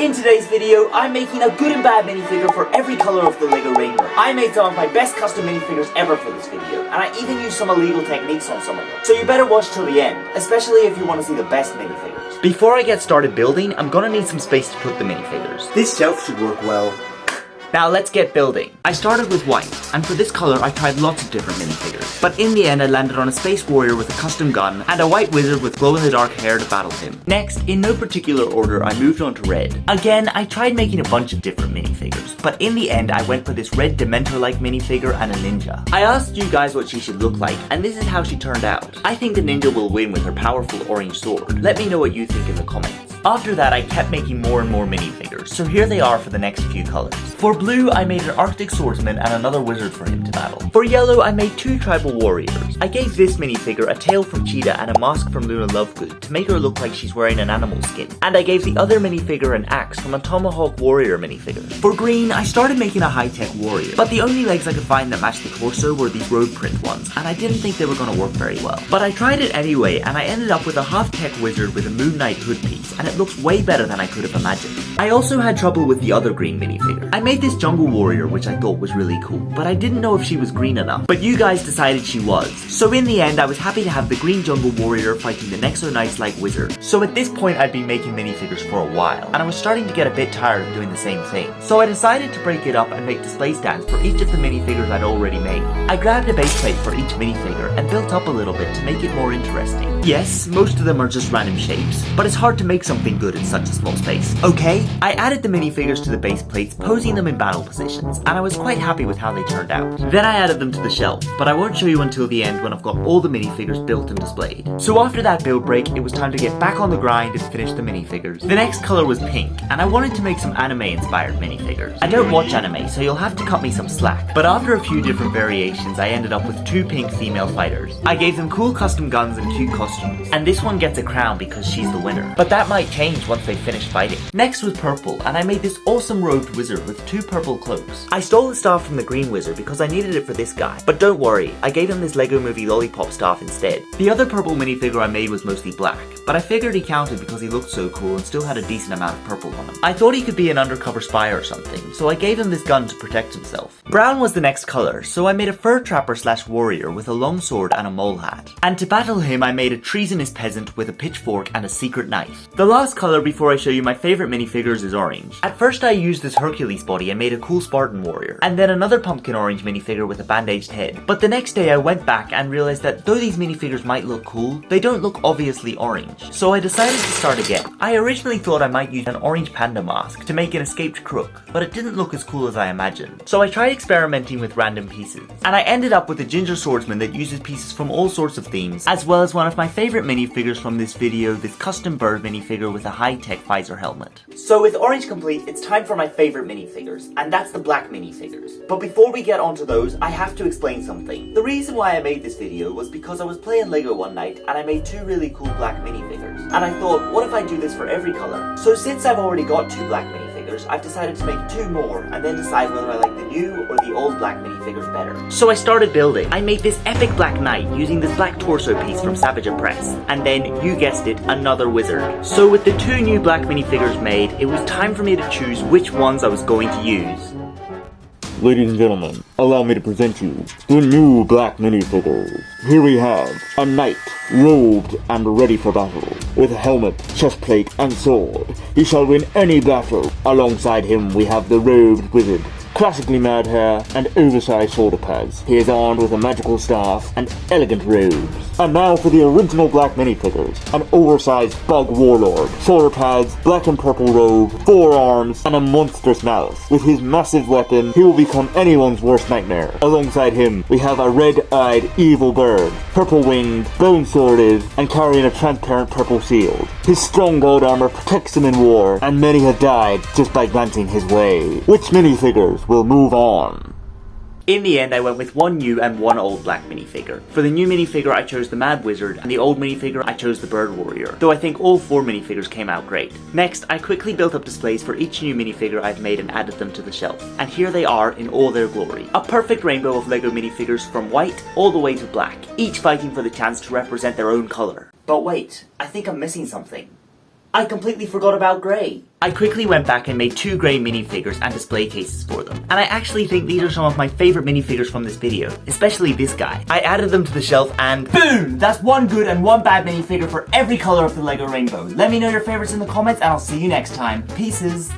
In today's video, I'm making a good and bad minifigure for every color of the LEGO rainbow. I made some of my best custom minifigures ever for this video, and I even used some illegal techniques on some of them. So you better watch till the end, especially if you want to see the best minifigures. Before I get started building, I'm gonna need some space to put the minifigures. This shelf should work well. Now let's get building. I started with white, and for this color I tried lots of different minifigures. But in the end I landed on a space warrior with a custom gun, and a white wizard with glow-in-the-dark hair to battle him. Next, in no particular order, I moved on to red. Again, I tried making a bunch of different minifigures, but in the end I went for this red Dementor-like minifigure and a ninja. I asked you guys what she should look like, and this is how she turned out. I think the ninja will win with her powerful orange sword. Let me know what you think in the comments. After that, I kept making more and more minifigures, so here they are for the next few colors. For blue, I made an Arctic swordsman and another wizard for him to battle. For yellow, I made two tribal warriors. I gave this minifigure a tail from Cheetah and a mask from Luna Lovegood to make her look like she's wearing an animal skin. And I gave the other minifigure an axe from a Tomahawk Warrior minifigure. For green, I started making a high-tech warrior, but the only legs I could find that matched the torso were these road print ones, and I didn't think they were going to work very well. But I tried it anyway, and I ended up with a half-tech wizard with a Moon Knight hood piece, and it looks way better than I could have imagined. I also had trouble with the other green minifigure. I made this jungle warrior, which I thought was really cool, but I didn't know if she was green enough. But you guys decided she was. So in the end, I was happy to have the green jungle warrior fighting the Nexo Knights-like wizard. So at this point, I'd been making minifigures for a while, and I was starting to get a bit tired of doing the same thing. So I decided to break it up and make display stands for each of the minifigures I'd already made. I grabbed a base plate for each minifigure and built up a little bit to make it more interesting. Yes, most of them are just random shapes, but it's hard to make something good in such a small space. Okay, I added the minifigures to the base plates, posing them in battle positions, and I was quite happy with how they turned out. Then I added them to the shelf, but I won't show you until the end when I've got all the minifigures built and displayed. So after that build break, it was time to get back on the grind and finish the minifigures. The next color was pink, and I wanted to make some anime-inspired minifigures. I don't watch anime, so you'll have to cut me some slack, but after a few different variations, I ended up with two pink female fighters. I gave them cool custom guns and cute costumes, and this one gets a crown because she's the winner. But that might change once they finish fighting. Next was purple, and I made this awesome robed wizard with two purple cloaks. I stole the staff from the green wizard because I needed it for this guy, but don't worry, I gave him this LEGO Movie lollipop staff instead. The other purple minifigure I made was mostly black, but I figured he counted because he looked so cool and still had a decent amount of purple on him. I thought he could be an undercover spy or something, so I gave him this gun to protect himself. Brown was the next color, so I made a fur trapper slash warrior with a long sword and a mole hat. And to battle him, I made a treasonous peasant with a pitchfork and a secret knife. The last color before I show you my favorite minifigures is orange. At first I used this Hercules body and made a cool Spartan warrior, and then another pumpkin orange minifigure with a bandaged head. But the next day I went back and realized that though these minifigures might look cool, they don't look obviously orange. So I decided to start again. I originally thought I might use an orange panda mask to make an escaped crook, but it didn't look as cool as I imagined. So I tried experimenting with random pieces, and I ended up with a ginger swordsman that uses pieces from all sorts of themes, as well as one of my favorite minifigures from this video, this custom bird minifigure with a high-tech visor helmet. So with orange complete, it's time for my favorite minifigures, and that's the black minifigures. But before we get onto those, I have to explain something. The reason why I made this video was because I was playing LEGO one night and I made two really cool black minifigures. And I thought, what if I do this for every color? So since I've already got two black minifigures, I've decided to make two more and then decide whether I like the new or the old black minifigures better. So I started building. I made this epic black knight using this black torso piece from Savage Press, and then, you guessed it, another wizard. So with the two new black minifigures made, it was time for me to choose which ones I was going to use. Ladies and gentlemen, allow me to present you the new black minifigures. Here we have a knight, robed and ready for battle, with helmet, chestplate and sword. He shall win any battle. Alongside him we have the robed wizard, classically mad hair and oversized shoulder pads. He is armed with a magical staff and elegant robes. And now for the original black minifigures, an oversized bug warlord, shoulder pads, black and purple robe, 4 arms, and a monstrous mouth. With his massive weapon, he will become anyone's worst nightmare. Alongside him, we have a red-eyed evil bird, purple-winged, bone-sworded, and carrying a transparent purple shield. His strong gold armor protects him in war, and many have died just by glancing his way. Which minifigures will move on? In the end, I went with one new and one old black minifigure. For the new minifigure, I chose the Mad Wizard, and the old minifigure, I chose the Bird Warrior, though I think all 4 minifigures came out great. Next, I quickly built up displays for each new minifigure I've made and added them to the shelf. And here they are in all their glory. A perfect rainbow of LEGO minifigures from white all the way to black, each fighting for the chance to represent their own color. But wait, I think I'm missing something. I completely forgot about grey. I quickly went back and made 2 grey minifigures and display cases for them. And I actually think these are some of my favourite minifigures from this video, especially this guy. I added them to the shelf and boom! That's 1 good and 1 bad minifigure for every colour of the LEGO rainbow. Let me know your favourites in the comments and I'll see you next time. Pieces!